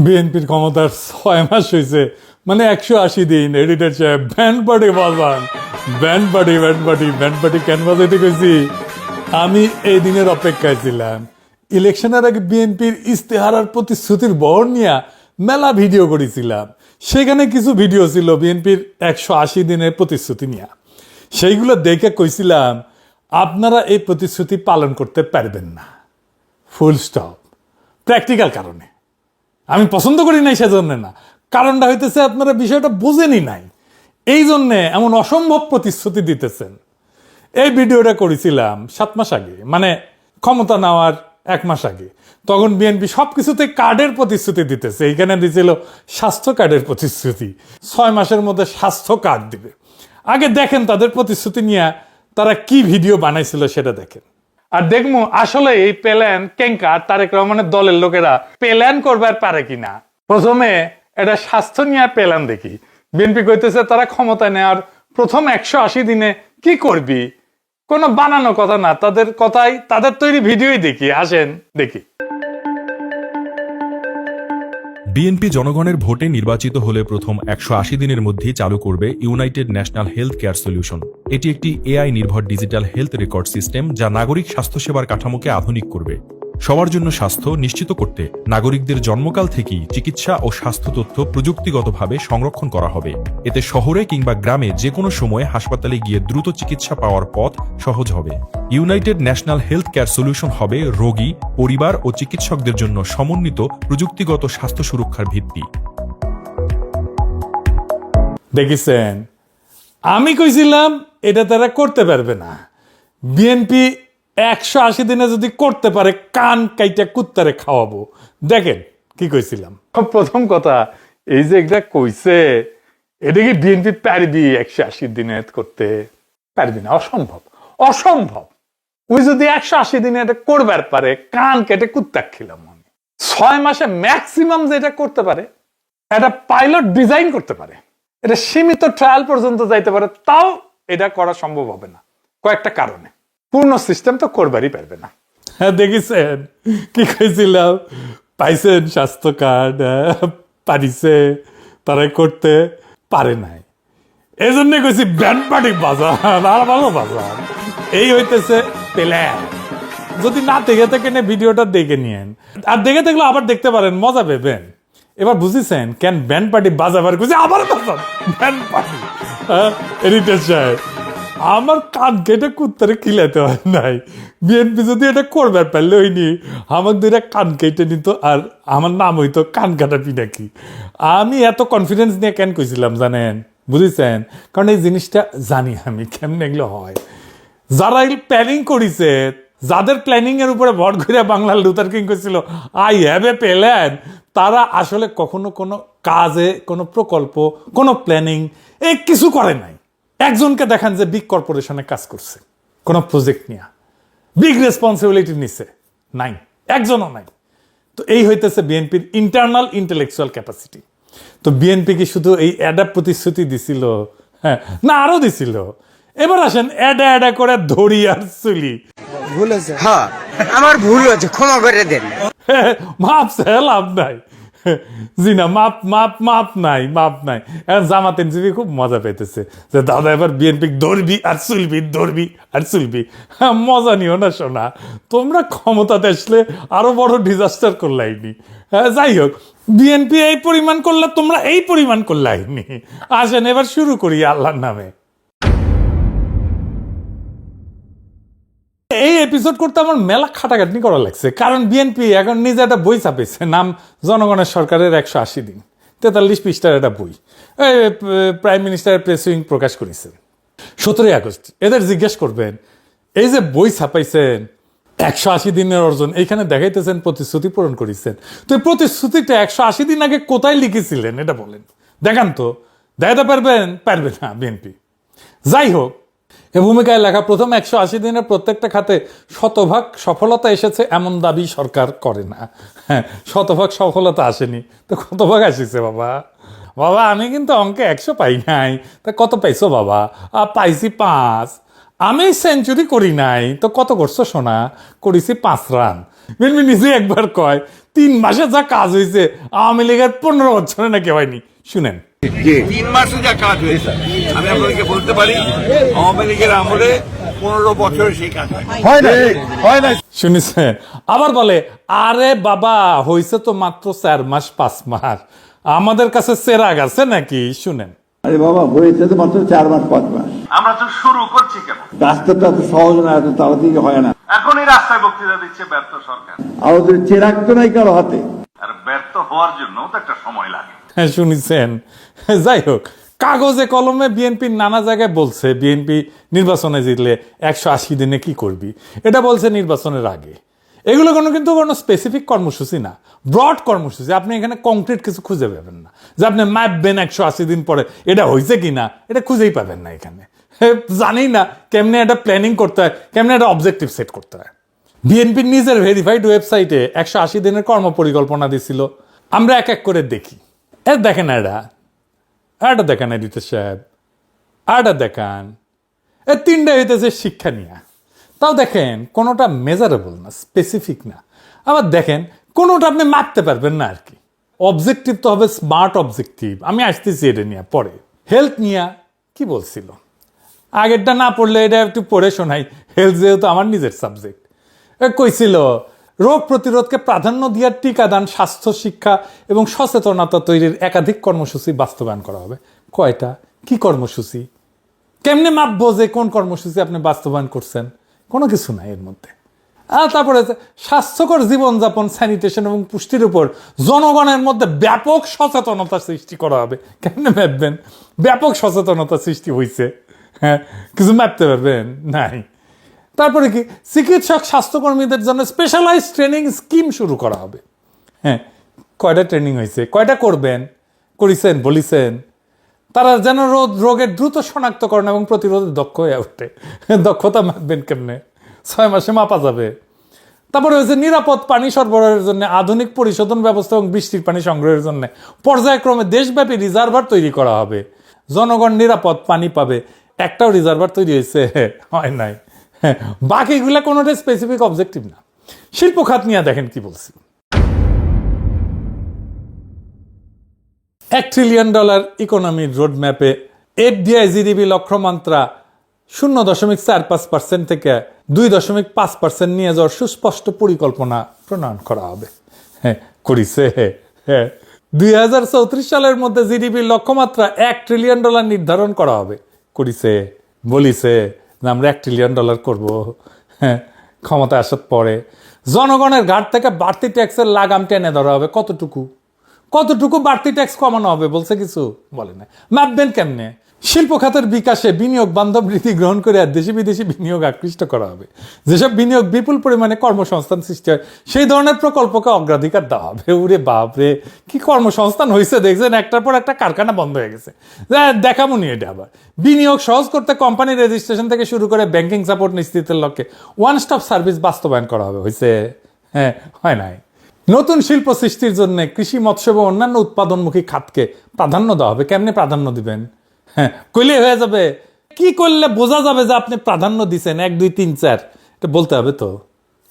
বিএনপির ক্ষমতার 6 মাস হয়েছে, মানে 180 দিন। এডিটর সাহেব ব্যান্ড পার্টি বাজান, band party band party band party কেন বাজাইতে কইছি? আমি এই দিনের অপেক্ষায় ছিলাম। ইলেকশনের আগে বিএনপির ইস্তেহার আর প্রতিশ্রুতির বহর নিয়ে মেলা ভিডিও করেছিলাম। সেখানে কিছু ভিডিও ছিল বিএনপির 180 দিনের প্রতিশ্রুতি নিয়ে। সেইগুলো দেখে কইছিলাম আপনারা এই প্রতিশ্রুতি পালন করতে পারবেন না, ফুল স্টপ। প্র্যাকটিক্যাল কারণে, আমি পছন্দ করি নাই সেজন্য না, কারণটা হইতেছে আপনারা বিষয়টা বুঝেনি নাই, এই জন্যে এমন অসম্ভব প্রতিশ্রুতি দিতেছেন। এই ভিডিওটা করেছিলাম 7 মাস আগে, মানে ক্ষমতা নেওয়ার 1 মাস আগে। তখন বিএনপি সব কিছুতে কার্ডের প্রতিশ্রুতি দিতেছে। এইখানে দিয়েছিল স্বাস্থ্য কার্ডের প্রতিশ্রুতি, 6 মাসের মধ্যে স্বাস্থ্য কার্ড দিবে। আগে দেখেন তাদের প্রতিশ্রুতি নিয়ে তারা কি ভিডিও বানাইছিল সেটা দেখেন, আর দেখবো আসলে এই প্ল্যান কেঙ্কা তারেক রহমানের দলের লোকেরা প্ল্যান করবার পারে কিনা। প্রথমে এটা স্বাস্থ্য নিয়ে প্ল্যান দেখি। বিএনপি কইতেছে তারা ক্ষমতা নেওয়ার প্রথম 180 দিনে কি করবি, কোনো বানানো কথা না, তাদের কথাই, তাদের তৈরি ভিডিওই দেখি। আসেন দেখি। বিএনপি জনগণের ভোটে নির্বাচিত হলে প্রথম 180 দিনের মধ্যেই চালু করবে United national health care solution. এটি একটি এআই নির্ভর ডিজিটাল হেলথ রেকর্ড সিস্টেম, যা নাগরিক স্বাস্থ্যসেবার কাঠামোকে আধুনিক করবে। সবার জন্য স্বাস্থ্য নিশ্চিত করতে নাগরিকদের জন্মকাল থেকেই চিকিৎসা ও স্বাস্থ্য তথ্য প্রযুক্তিগতভাবে সংরক্ষণ করা হবে। এতে শহরে কিংবা গ্রামে যে কোনো সময়ে হাসপাতালে গিয়ে দ্রুত চিকিৎসা পাওয়ার পথ সহজ হবে। United national health care solution হবে রোগী, পরিবার ও চিকিৎসকদের জন্য সমন্বিত প্রযুক্তিগত স্বাস্থ্য সুরক্ষার ভিত্তি। দেখেছেন, আমি কইছিলাম এটা তারা করতে পারবে না। বিএনপি 180 দিনে যদি করতে পারে, কান কাইটা কুত্তারে খাওয়াবো। দেখেন কি কইছিলাম। প্রথম কথা, এই যে এটা কইছে, এটা কি বিএনপি পারবি 180 দিনে করতে? পারবি না, অসম্ভব, অসম্ভব। ওই যদি 180 দিনে এটা করবার পারে, কান কেটে কুত্তা খেলাম আমি। 6 মাসে ম্যাক্সিমাম যেটা করতে পারে, একটা পাইলট ডিজাইন করতে পারে, এটা সীমিত ট্রায়াল পর্যন্ত যাইতে পারে, তাও এটা করা সম্ভব হবে না কয়েকটা কারণে। পূর্ণ সিস্টেম তো করবারই পারবে না। হ্যাঁ, দেখেছেন কি কইছিলাম? পাইছেন স্বাস্থ্য কার্ড, পারিছে, তারাই করতে পারে নাই। এই জন্য কইছি ব্যান্ড পার্টি বাজার আর ভালো বাজার। এই হইতেছে প্ল্যান। যদি না দেখে থাকেন ভিডিওটা দেখে নিয়েন, আর দেখে থাকলে আবার দেখতে পারেন, মজা পেবেন। এবার বুঝেছেন কেন ব্যান্ড পার্টি বাজাবার কইছি, আবার বাজান ব্যান্ড পার্টি। এডিটর সাহেব, আমার কান কেটে কুত্তারে খিলাতে হয় নাই। বিএনপি যদি এটা করবার পারলে হইনি, আমার দুইটা কান কেটে নিত, আর আমার নাম হইতো কান কাটা পিনাকি। আমি এত কনফিডেন্স নিয়ে কেন কইছিলাম জানেন? বুঝেছেন? কারণ এই জিনিসটা জানি আমি কেমনে এগুলো হয়। যারা এই প্ল্যানিং করেছে, যাদের প্ল্যানিং এর উপরে ভর করে বাংলার লুথার কিং করেছিল আই হ্যাভ এ প্ল্যান, তারা আসলে কখনো কোনো কাজে, কোনো প্রকল্প, কোনো প্ল্যানিং এই কিছু করে নাই। একজনকে দেখান যে বিগ কর্পোরেশনে কাজ করছে, কোনো প্রজেক্ট নিয়ে বিগ রেসপন্সিবিলিটি নিছে, নাই, একজনও নাই। তো এই হইতেছে বিএনপির ইন্টারনাল ইন্টেলেকচুয়াল ক্যাপাসিটি। তো বিএনপি কি শুধু এই অ্যাডা প্রতিশ্রুতি দিছিল? হ্যাঁ, না আরো দিছিল। এবার আসেন অ্যাডা অ্যাডা করে ধরি আর চুলি। ভুল হয়েছে, হ্যাঁ আমার ভুল হয়েছে, ক্ষমা করে দেন। মাপ সে লাভ নাই। জি না, মাপ মাপ মাপ নাই, মাপ নাই। এখন জামাত এনসিপি খুব মজা পেতেছে যে দাদা এবার বিএনপি ধরবি আর চুলবি, ধরবি আর চুলবি। মজা নিও না শোনা, তোমরা ক্ষমতাতে আসলে আরো বড় ডিজাস্টার করলাইনি। যাই হোক, বিএনপি এই পরিমাণ করলে, তোমরা এই পরিমাণ করলাইনি। আসেন এবার শুরু করি আল্লাহর নামে। এই এপিসোড করতে আমার মেলা খাটাখাটনি করা লাগছে, কারণ বিএনপি এখন নিজে একটা বই ছাপেছে, নাম জনগণের সরকারের 180 দিন, 43 পৃষ্ঠার একটা বই। প্রাইম মিনিস্টারের প্রেস উইং প্রকাশ করেছে 17 আগস্ট। এদের জিজ্ঞেস করবেন, এই যে বই ছাপাইছেন 180 দিনের অর্জন, এইখানে দেখাইতেছেন প্রতিশ্রুতি পূরণ করেছেন, তো এই প্রতিশ্রুতিটা 180 দিন আগে কোথায় লিখেছিলেন এটা বলেন, দেখান তো। দেখাতে পারবেন? পারবে না বিএনপি। যাই হোক, এ ভূমিকায় লেখা প্রথম 180 দিনের প্রত্যেকটা খাতে 100% সফলতা এসেছে এমন দাবি সরকার করে না। হ্যাঁ, 100% সফলতা আসেনি, তো কত ভাগ আসিছে বাবা? বাবা আমি কিন্তু অঙ্কে 100 পাই নাই, তা কত পাইছো বাবা? পাইছি 5। আমি সেঞ্চুরি করি নাই তো কত করছো সোনা, করেছি 5 রান। বিএনপি নিজে একবার কয় 3 মাসে যা কাজ হয়েছে আওয়ামী লীগের 15 বছরে নাকি হয়নি। শুনেন, 3 মাসে যা কাজ হয়েছে আমি আপনাদেরকে বলতে পারি আওয়ামী লীগের আমলে 15 বছরে সেই কাজ হয় না। শুনেছেন? আবার বলে আরে বাবা হয়েছে তো মাত্র 4 মাস 5 মাস, আমাদের কাছে চেরাগ আছে নাকি? শুনেন, আরে বাবা হয়েছে তো মাত্র 4 মাস 5 মাস। আমরা তো শুরু করছি কেন? রাস্তাটা এত সহজ না, এত তাড়াতাড়ি হয় না। এখনই রাস্তায় বক্তৃতা দিচ্ছে ব্যর্থ সরকার, আর ওদের চেরাগ তো নাই কারো হাতে। আর ব্যর্থ হওয়ার জন্য তো একটা সময় লাগে। হ্যাঁ শুনেছেন? যাই হোক, কাগজে কলমে বিএনপি নানা জায়গায় বলছে বিএনপি নির্বাচনে জিতলে 180 দিনে কি করবি, এটা বলছে নির্বাচনের আগে। এগুলো কিন্তু কোনো স্পেসিফিক কর্মসূচি না, ব্রড কর্মসূচি। আপনি এখানে কংক্রিট কিছু খুঁজে পাবেন না যে আপনি মাপবেন 180 দিন পরে এটা হয়েছে কি না, এটা খুঁজেই পাবেন না এখানে। জানি না কেমনে এটা প্ল্যানিং করতে হয়, কেমনে এটা অবজেক্টিভ সেট করতে হয়। বিএনপির নিজের ভেরিফাইড ওয়েবসাইটে 180 দিনের কর্ম পরিকল্পনা দিছিল। আমরা এক এক করে দেখি। দেখেন এটা দেখান এডিটর সাহেব, এটা দেখান। 3টা হইতেছে শিক্ষা নিয়ে, তাও দেখেন কোনোটা মেজারেবল না, স্পেসিফিক না। আবার দেখেন কোনোটা আপনি মাপতে পারবেন না আর কি। অবজেক্টিভ তো হবে স্মার্ট অবজেক্টিভ। আমি আসতেছি এটা নিয়ে পরে। হেলথ নিয়ে কি বলছিল, আগেরটা না পড়লে এটা একটু পড়ে শোনাই। হেলথ যেহেতু আমার নিজের সাবজেক্ট। কইছিল রোগ প্রতিরোধকে প্রাধান্য দিয়ে টিকাদান, স্বাস্থ্য শিক্ষা এবং সচেতনতা তৈরির একাধিক কর্মসূচি বাস্তবায়ন করা হবে। কয়টা কি কর্মসূচি, কেমনে মাপবো যে কোন কর্মসূচি আপনি বাস্তবায়ন করছেন? কোনো কিছু নাই এর মধ্যে। আর তারপরে স্বাস্থ্যকর জীবনযাপন, স্যানিটেশন এবং পুষ্টির উপর জনগণের মধ্যে ব্যাপক সচেতনতা সৃষ্টি করা হবে। কেমনে মাপবেন ব্যাপক সচেতনতা সৃষ্টি হয়েছে? হ্যাঁ, কিছু মাপতে পারবেন? নাই। তারপরে কি চিকিৎসক স্বাস্থ্যকর্মীদের জন্য স্পেশালাইজ ট্রেনিং স্কিম শুরু করা হবে। হ্যাঁ, কয়টা ট্রেনিং হয়েছে, কয়টা করবেন, করেছেন, বলিছেন? তারা যেন রোগের দ্রুত শনাক্তকরণ এবং প্রতিরোধে দক্ষ হয়ে ওঠে। দক্ষতা মাপবেন কেমনে? 6 মাসে মাপা যাবে। তারপরে হয়েছে নিরাপদ পানি সরবরাহের জন্য আধুনিক পরিশোধন ব্যবস্থা এবং বৃষ্টির পানি সংগ্রহের জন্য পর্যায়ক্রমে দেশব্যাপী রিজার্ভার তৈরি করা হবে। জনগণ নিরাপদ পানি পাবে। একটাও রিজার্ভার তৈরি হয়েছে? হয় নাই। বাকিগুলা কোনোটাই স্পেসিফিক অবজেক্টিভ না। শিল্প খাত নিয়ে দেখেন কি বলছি। $1 ট্রিলিয়ন ইকোনমির রোডম্যাপে এফডিআই জিডিপি লক্ষ্যমাত্রা 0.45% থেকে 2.5% নিয়ে যাওয়ার সুস্পষ্ট পরিকল্পনা প্রণয়ন করা হবে। হ্যাঁ, করিছে। হ্যাঁ, 2034 সালের মধ্যে জিডিপির লক্ষ্যমাত্রা $1 ট্রিলিয়ন নির্ধারণ করা হবে। করিছে, বলিছে যে আমরা $1 ট্রিলিয়ন করব। হ্যাঁ, ক্ষমতা আসার পরে জনগণের ঘাট থেকে বাড়তি ট্যাক্সের লাগাম টেনে ধরা হবে। কতটুকু বাড়তি ট্যাক্স কমানো হবে বলছে? কিছু বলে না। মাপবেন কেমনে? শিল্প খাতের বিকাশে বিনিয়োগ বান্ধব নীতি গ্রহণ করে আর দেশি বিদেশি বিনিয়োগ আকৃষ্ট করা হবে। যেসব বিনিয়োগ বিপুল পরিমাণে কর্মসংস্থান সৃষ্টি হয় সেই ধরনের প্রকল্পকে অগ্রাধিকার দেওয়া হবে। উরে বাপরে, কি কর্মসংস্থান হয়েছে দেখছেন? একটার পর একটা কারখানা বন্ধ হয়ে গেছে। দেখামনি এটা। আবার বিনিয়োগ সহজ করতে কোম্পানি রেজিস্ট্রেশন থেকে শুরু করে ব্যাংকিং সাপোর্ট নিশ্চিতের লক্ষ্যে ওয়ান স্টপ সার্ভিস বাস্তবায়ন করা হবে। হয়েছে? হ্যাঁ, হয় নাই। নতুন শিল্প সৃষ্টির জন্য কৃষি, মৎস্য এবং অন্যান্য উৎপাদনমুখী খাতকে প্রাধান্য দেওয়া হবে। কেমনে প্রাধান্য দিবেন? হ্যাঁ, কইলে হয়ে যাবে? কি করলে বোঝা যাবে যে আপনি প্রাধান্য দিচ্ছেন? 1, 2, 3, 4 এটা বলতে হবে তো।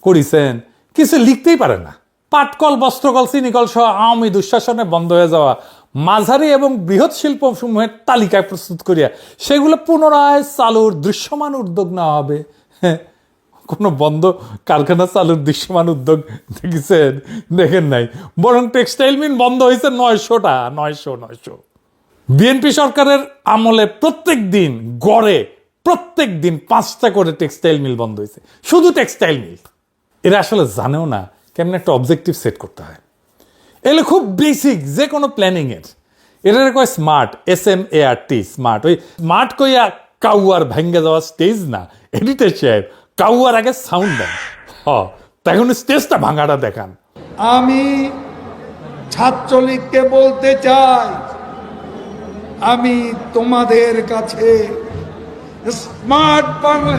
করিছেন? কিছু লিখতেই পারে না। পাটকল, বস্ত্রকল, চিনিকল সহ আওয়ামী দুঃশাসনে বন্ধ হয়ে যাওয়া মাঝারি এবং বৃহৎ শিল্পসমূহের তালিকায় প্রস্তুত করিয়া সেগুলো পুনরায় চালুর দৃশ্যমান উদ্যোগ নেওয়া হবে। হ্যাঁ, কোনো বন্ধ কারখানা চালুর দৃশ্যমান উদ্যোগ দেখেছেন? দেখেন নাই। বরং টেক্সটাইল মিল বন্ধ হয়েছে 900টা। 900। বিএনপি সরকারের আমলে প্রত্যেক দিন 5টা করে টেক্সটাইল মিল বন্ধ হয়েছে। শুধু টেক্সটাইল মিল। এরা আসলে জানেও না কেমন একটা অবজেক্টিভ সেট করতে হয়। এগুলো খুব বেসিক যে কোনো প্ল্যানিং এর। এটা কয় স্মার্ট, SMART, স্মার্ট। ওই স্মার্ট কইয়া কাউয়ার ভেঙ্গে যাওয়া স্টেজ না। এডিটর সাহেব, কাউয়ার আগে সাউন্ড দেন। তখন স্টেজটা ভাঙাটা দেখান। আমি ছাত্রলীগকে বলতে চাই, আমি তোমাদের কাছে স্মার্ট বাংলা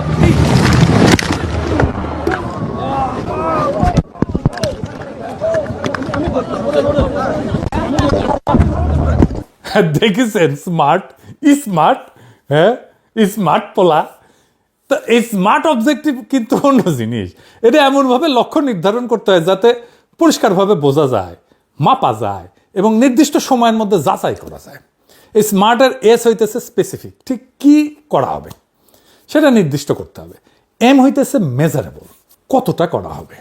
দেখেছেন? স্মার্ট, হ্যাঁ, স্মার্ট পোলা। তো এই স্মার্ট অবজেক্টিভ কিন্তু অন্য জিনিস। এটা এমনভাবে লক্ষ্য নির্ধারণ করতে হয় যাতে পরিষ্কারভাবে বোঝা যায়, মাপা যায় এবং নির্দিষ্ট সময়ের মধ্যে যাচাই করা যায়। এই স্মার্টের এস হইতেছে স্পেসিফিক, ঠিক কি করা হবে সেটা নির্দিষ্ট করতে হবে। এম হইতেছে মেজারেবল, কতটা করা হবে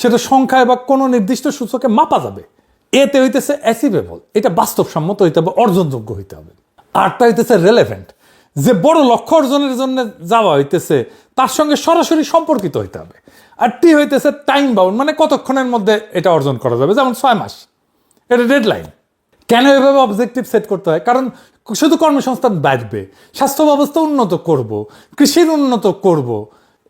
সেটা সংখ্যায় বা কোনো নির্দিষ্ট সূচকে মাপা যাবে। এতে হইতেছে অ্যাচিভেবল, এটা বাস্তবসম্মত হইতে হবে, অর্জনযোগ্য হইতে হবে। আরটা হইতেছে রেলেভেন্ট, যে বড় লক্ষ্য অর্জনের জন্য যাওয়া হইতেছে তার সঙ্গে সরাসরি সম্পর্কিত হইতে হবে। আর টি হইতেছে টাইম বাউন্ড, মানে কতক্ষণের মধ্যে এটা অর্জন করা যাবে, যেমন 6 মাস, এটা ডেডলাইন। কেন এভাবে অবজেক্টিভ সেট করতে হয়? কারণ শুধু কর্মসংস্থান বাড়বে, স্বাস্থ্য ব্যবস্থা উন্নত করব, কৃষির উন্নত করব,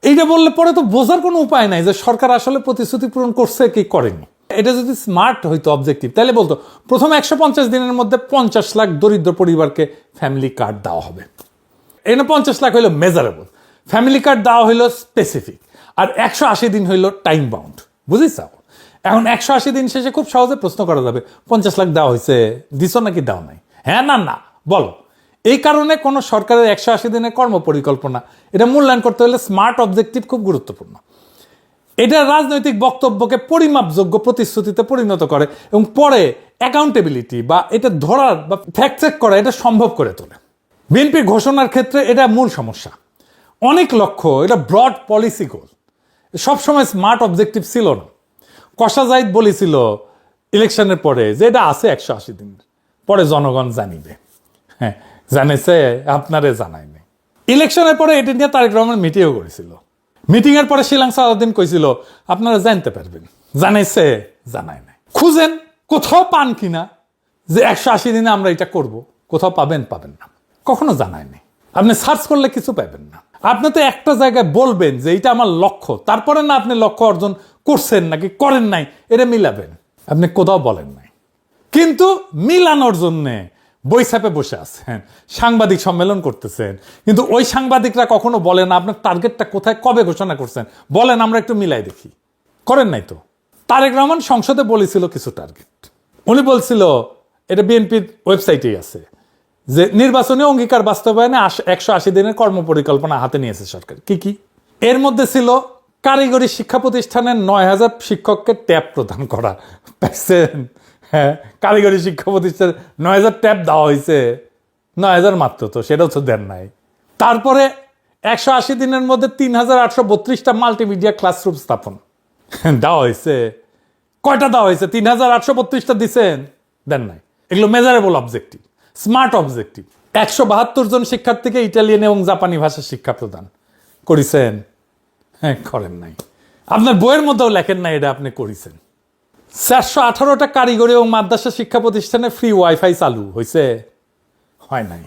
এইটা বললে পরে তো বোঝার কোনো উপায় নাই যে সরকার আসলে প্রতিশ্রুতি পূরণ করছে কি করেনি। এটা যদি স্মার্ট হইতো অবজেক্টিভ, তাহলে বলতো প্রথম 150 দিনের মধ্যে 50 লাখ দরিদ্র পরিবারকে ফ্যামিলি কার্ড দেওয়া হবে। এখানে 50 লাখ হইলো মেজারেবল, ফ্যামিলি কার্ড দেওয়া হইলো স্পেসিফিক, আর 180 দিন হইলো টাইম বাউন্ড। বুঝিস? এখন 180 দিন শেষে খুব সহজে প্রশ্ন করা যাবে 50 লাখ দেওয়া হয়েছে, দিছ নাকি দেওয়া নাই? হ্যাঁ না না বলো। এই কারণে কোনো সরকারের 180 দিনের কর্ম পরিকল্পনা এটা মূল্যায়ন করতে হলে স্মার্ট অবজেক্টিভ খুব গুরুত্বপূর্ণ। এটা রাজনৈতিক বক্তব্যকে পরিমাপযোগ্য প্রতিশ্রুতিতে পরিণত করে এবং পরে অ্যাকাউন্টেবিলিটি বা এটা ধরার বা ফ্যাক্ট চেক করা এটা সম্ভব করে তোলে। বিএনপির ঘোষণার ক্ষেত্রে এটা মূল সমস্যা। অনেক লক্ষ্য, এটা ব্রড পলিসি গোল, সবসময় স্মার্ট অবজেক্টিভ ছিল না। কষা জাহিদ বলেছিল ইলেকশনের পরে যে এটা আছে 180 দিন পরে জনগণ জানিবে। হ্যাঁ, জানেছে, আপনারে জানায়নি। ইলেকশনের পরে এটা নিয়ে তারেক রহমান মিটিংও করেছিল। মিটিং এর পরে শিলাং সালাউদ্দিন কইছিল আপনারা জানতে পারবেন, জানাইছে, জানায় নাই। খুঁজেন কোথাও পান কিনা যে 180 দিনে আমরা এটা করব, কোথাও পাবেন না, কখনো জানায়নি। আপনি সার্চ করলে কিছু পাবেন না। আপনি তো একটা জায়গায় বলবেন যে এটা আমার লক্ষ্য, তারপরে না আপনি লক্ষ্য অর্জন করছেন নাকি করেন নাই এটা মিলাবেন। আপনি কোথাও বলেন নাই, কিন্তু মিলানোর জন্যে বই ছাপে বসে আছেন, সাংবাদিক সম্মেলন করতেছেন, কিন্তু ওই সাংবাদিকরা কখনো বলে না আপনার টার্গেটটা কোথায়, কবে ঘোষণা করছেন, বলেন আমরা একটু মিলাই দেখি। করেন নাই তো। তারেক রহমান সংসদে বলেছিল কিছু টার্গেট, উনি বলছিল, এটা বিএনপির ওয়েবসাইটেই আছে, যে নির্বাচনী অঙ্গীকার বাস্তবায়নে 180 দিনের কর্মপরিকল্পনা হাতে নিয়েছে সরকার। কি কি? এর মধ্যে ছিল কারিগরি শিক্ষা প্রতিষ্ঠানের 9000 শিক্ষককে ট্যাব প্রদান করা। পাইছেন? হ্যাঁ, কারিগরি শিক্ষা প্রতিষ্ঠানে 9000 ট্যাব দেওয়া হয়েছে, 9000 মাত্র, তো সেটাও তো দেন নাই। তারপরে 180 দিনের মধ্যে 3832টা মাল্টিমিডিয়া ক্লাসরুম স্থাপন দেওয়া হয়েছে। কয়টা দেওয়া হয়েছে? 3832টা দিচ্ছেন, দেন নাই। এগুলো মেজারেবল অবজেক্টিভ, স্মার্ট অবজেক্টিভ। 172 জন শিক্ষার্থীকে ইটালিয়ান এবং জাপানি ভাষার শিক্ষা প্রদান করেছেন, হ্যাঁ, করেন নাই। আপনার বইয়ের মধ্যেও লেখেন নাই এটা আপনি করেছেন। 418টা কারিগরি এবং মাদ্রাসা শিক্ষা প্রতিষ্ঠানে ফ্রি ওয়াইফাই চালু হয়েছে, হয় নাই।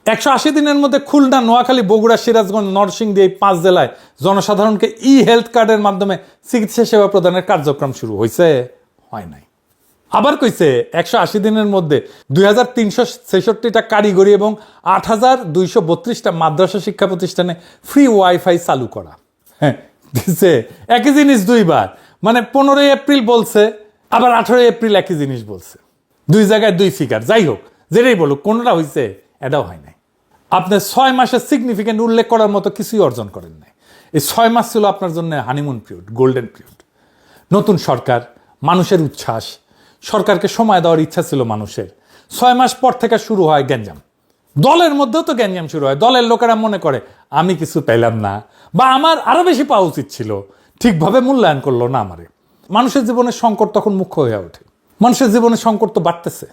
180 দিনের মধ্যে খুলনা, নোয়াখালী, বগুড়া, সিরাজগঞ্জ, নরসিংদী এই 5 জেলায় জনসাধারণকে হেলথ কার্ডের মাধ্যমে চিকিৎসা সেবা প্রদানের কার্যক্রম শুরু হয়েছে, হয় নাই। আবার কইছে 180 দিনের মধ্যে 2366টা কারিগরি এবং 8232টা মাদ্রাসা শিক্ষা প্রতিষ্ঠানে ফ্রি ওয়াইফাই চালু করা। হ্যাঁ, দিছে একই জিনিস দুইবার, মানে 15 এপ্রিল বলছে, আবার 18 এপ্রিল একই জিনিস বলছে, দুই জায়গায় দুই ফিগার। যাই হোক, যেটাই বলুক, কোনটা হয়েছে, এটাও হয় নাই। আপনি 6 মাসের সিগনিফিকেন্ট উল্লেখ করার মতো কিছুই অর্জন করেন নাই। এই 6 মাস ছিল আপনার জন্য হানিমুন পিরিয়ড, গোল্ডেন পিরিয়ড। নতুন সরকার, মানুষের উচ্ছ্বাস, সরকারকে সময় দেওয়ার ইচ্ছা ছিল মানুষের। 6 মাস পর থেকে শুরু হয় গ্যাঞ্জাম। দলের মধ্যেও তো গ্যাঞ্জাম শুরু হয়। দলের লোকেরা মনে করে আমি কিছু পেলাম না, বা আমার আরো বেশি পাওয়া উচিত ছিল, ঠিকভাবে মূল্যায়ন করলো না আমারে। মানুষের জীবনে সংকট তখন মুখ্য হয়ে ওঠে। মানুষের জীবনে সংকট তো বাড়তেছে।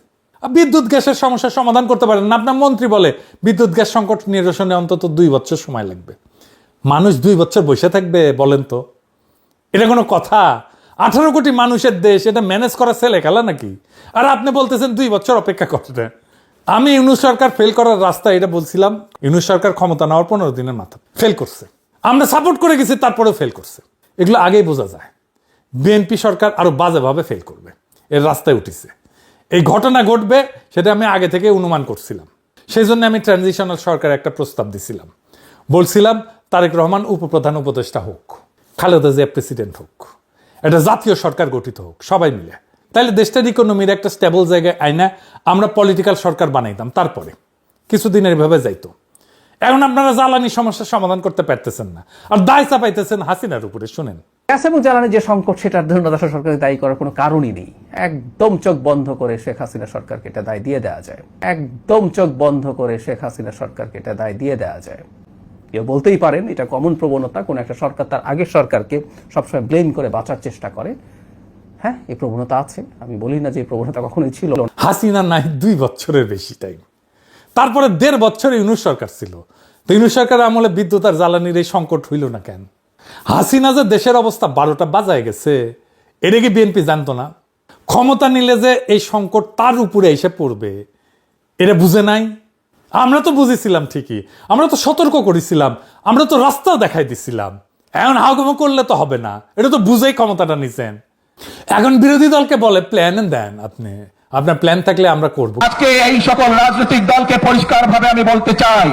বিদ্যুৎ গ্যাসের সমস্যার সমাধান করতে পারেন না, আপনার মন্ত্রী বলে বিদ্যুৎ গ্যাস সংকট নিরসনে অন্তত 2 বছর সময় লাগবে। মানুষ 2 বছর বসে থাকবে? বলেন তো, এটা কোনো কথা? 18 কোটি মানুষের দেশ, এটা ম্যানেজ করা ছেলে খেলা নাকি? আর আপনি বলতেছেন 2 বছর অপেক্ষা করতে। আমি ইউনূস সরকার ফেল করার রাস্তা এটা বলছিলাম। ইউনূস সরকার ক্ষমতা নেওয়ার 15 দিনের মাথা ফেল করছে, আমরা সাপোর্ট করে গেছি, তারপরেও ফেল করছে। এগুলো আগেই বোঝা যায়। বিএনপি সরকার আরো বাজেভাবে ফেল করবে, এর রাস্তায় উঠিছে। এই ঘটনা ঘটবে সেটা আমি আগে থেকে অনুমান করছিলাম। সেই জন্য আমি ট্রানজিশনাল সরকার একটা প্রস্তাব দিছিলাম, বলছিলাম তারেক রহমান উপপ্রধান উপদেষ্টা হোক, খালেদা জিয়া প্রেসিডেন্ট হোক, একটা জাতীয় সরকার গঠিত হোক সবাই মিলে। তাহলে দেশটার ইকোনমির একটা স্টেবল জায়গায় আইনা আমরা পলিটিক্যাল সরকার বানাইতাম। তারপরে কিছুদিনের এভাবে যাইতো। এখন আপনারা জ্বালানি সমস্যার সমাধান করতে পারতেছেন না, আর দায় চাপাইতেছেন হাসিনার উপরে। শুনেন, গ্যাস এবং জ্বালানির যে সংকট, সেটার জন্য রাষ্ট্র সরকারকে দায়ী করার কোনো কারণই নেই। একদম চোখ বন্ধ করে শেখ হাসিনা সরকারকে এটা দায় দিয়ে দেওয়া যায়। একদম চোখ বন্ধ করে শেখ হাসিনা সরকারকে এটা দায় দিয়ে দেওয়া যায়। কেউ বলতেই পারেন এটা কমন প্রবণতা, কোন একটা সরকার তার আগের সরকারকে সবসময় ব্লেম করে বাঁচার চেষ্টা করে। হ্যাঁ, এই প্রবণতা আছে, আমি বলি না যে এই প্রবণতা কখনোই ছিল না। হাসিনা নাই 2 বছরের বেশি টাইম, তারপরে 1.5 বছর ইউনূস সরকার ছিল। তো ইউনূস সরকার আমলে বিদ্যুৎ আর জ্বালানির এই সংকট হইল না কেন? হাসিনা যে দেশের অবস্থা 12টা বাজায় গেছে, এটা কি বিএনপি জানতো না? ক্ষমতা নিলে যে এই সংকট তার উপরে এসে পড়বে, এটা বুঝে নাই? আমরা তো বুঝেছিলাম ঠিকই, আমরা তো সতর্ক করেছিলাম, আমরা তো রাস্তাও দেখাই দিছিলাম। এখন হাগুমো করলে তো হবে না, এটা তো বুঝেই ক্ষমতাটা নিছেন। এখন বিরোধী দলকে বলে প্ল্যান দেন, আপনি আপনার প্ল্যান থাকলে আমরা করব। আজকে এই সকল রাজনৈতিক দলকে পরিষ্কারভাবে আমি বলতে চাই,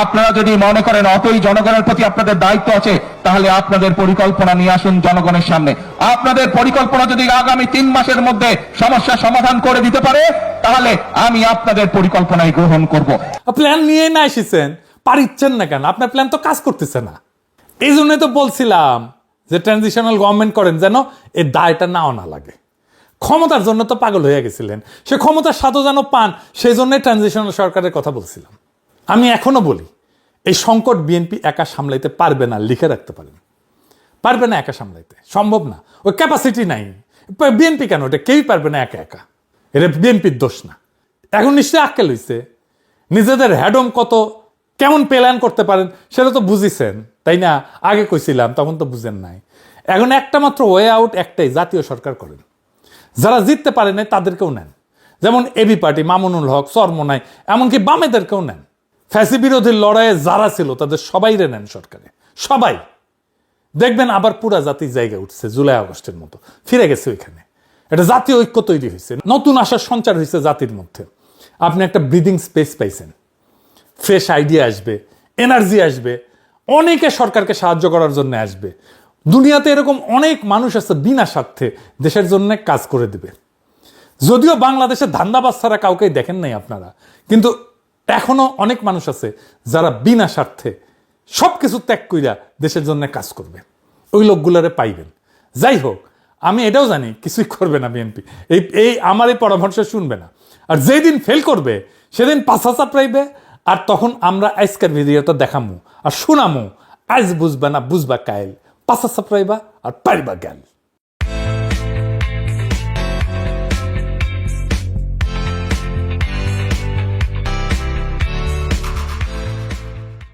আপনারা যদি মনে করেন অতই জনগণের প্রতি আপনাদের দায়িত্ব আছে, তাহলে আপনাদের পরিকল্পনা নিয়ে আসুন জনগণের সামনে। আপনাদের পরিকল্পনা যদি আগামী 3 মাসের মধ্যে সমস্যা সমাধান করে দিতে পারে, তাহলে আমি আপনাদের পরিকল্পনায় গ্রহণ করব। প্ল্যান নিয়ে না এসেছেন, পারিচ্ছেন না কেন? আপনার প্ল্যান তো কাজ করতেছে না। এই জন্যই তো বলছিলাম যে ট্রানজিশনাল গভর্নমেন্ট করেন, যেন এই দায়টা নাও না লাগে। ক্ষমতার জন্য তো পাগল হয়ে গেছিলেন, সে ক্ষমতার স্বাদও যেন পান, সেই জন্যই ট্রানজিশনাল সরকারের কথা বলছিলাম। আমি এখনো বলি, এই সংকট বিএনপি একা সামলাইতে পারবে না, লিখে রাখতে পারেন। পারবে না একা সামলাইতে, সম্ভব না, ওই ক্যাপাসিটি নাই। বিএনপি কেন, এটা কেউই পারবে না একা একা, এটা বিএনপির দোষ না। এখন নিশ্চয়ই আক্কেল হইছে, নিজেদের হ্যাডম কত কেমন প্ল্যান করতে পারেন সেটা তো বুঝিছেন, তাই না? আগে কইছিলাম, তখন তো বুঝেন নাই। এখন একটা মাত্র ওয়ে আউট, একটাই, জাতীয় সরকার করেন। যারা জিততে পারে নাই তাদেরকেও নেন, যেমন এবি পার্টি, মামুনুল হক, চরমোনাই, এমনকি বামেদেরকেও নেন। ফ্যাসি বিরোধী লড়াইয়ে যারা ছিল তাদের সবাইরে নেন সরকারে, সবাই। দেখবেন আবার পুরা জাতির জায়গায় উঠছে, জুলাই আগস্টের মতো ফিরে গেছে ওইখানে। এটা জাতীয় ঐক্য তৈরি হয়েছে, নতুন আশার সঞ্চার হয়েছে জাতির মধ্যে। আপনি একটা ব্রিদিং স্পেস পাইছেন, ফ্রেশ আইডিয়া আসবে, এনার্জি আসবে, অনেকে সরকারকে সাহায্য করার জন্য আসবে। দুনিয়াতে এরকম অনেক মানুষ আছে বিনা স্বার্থে দেশের জন্য কাজ করে দিবে। যদিও বাংলাদেশে ধান্দাবাজ ছাড়া কাউকেই দেখেন নাই আপনারা, কিন্তু এখনো অনেক মানুষ আছে যারা বিনা স্বার্থে সবকিছু ত্যাগ কইরা দেশের জন্য কাজ করবে। ওই লোকগুলারে পাইবেন। যাই হোক, আমি এটাও জানি কিছুই করবে না বিএনপি, এই আমার এই পরামর্শ শুনবে না। আর যেই দিন ফেল করবে সেদিন পাছা চাপড়াইবে, আর তখন আমরা আজকের ভিডিওটা দেখামু আর শোনামু। আজ বুঝবা না, বুঝবা কাইল, পাছা চাপড়াইবা আর পারিবা গেল।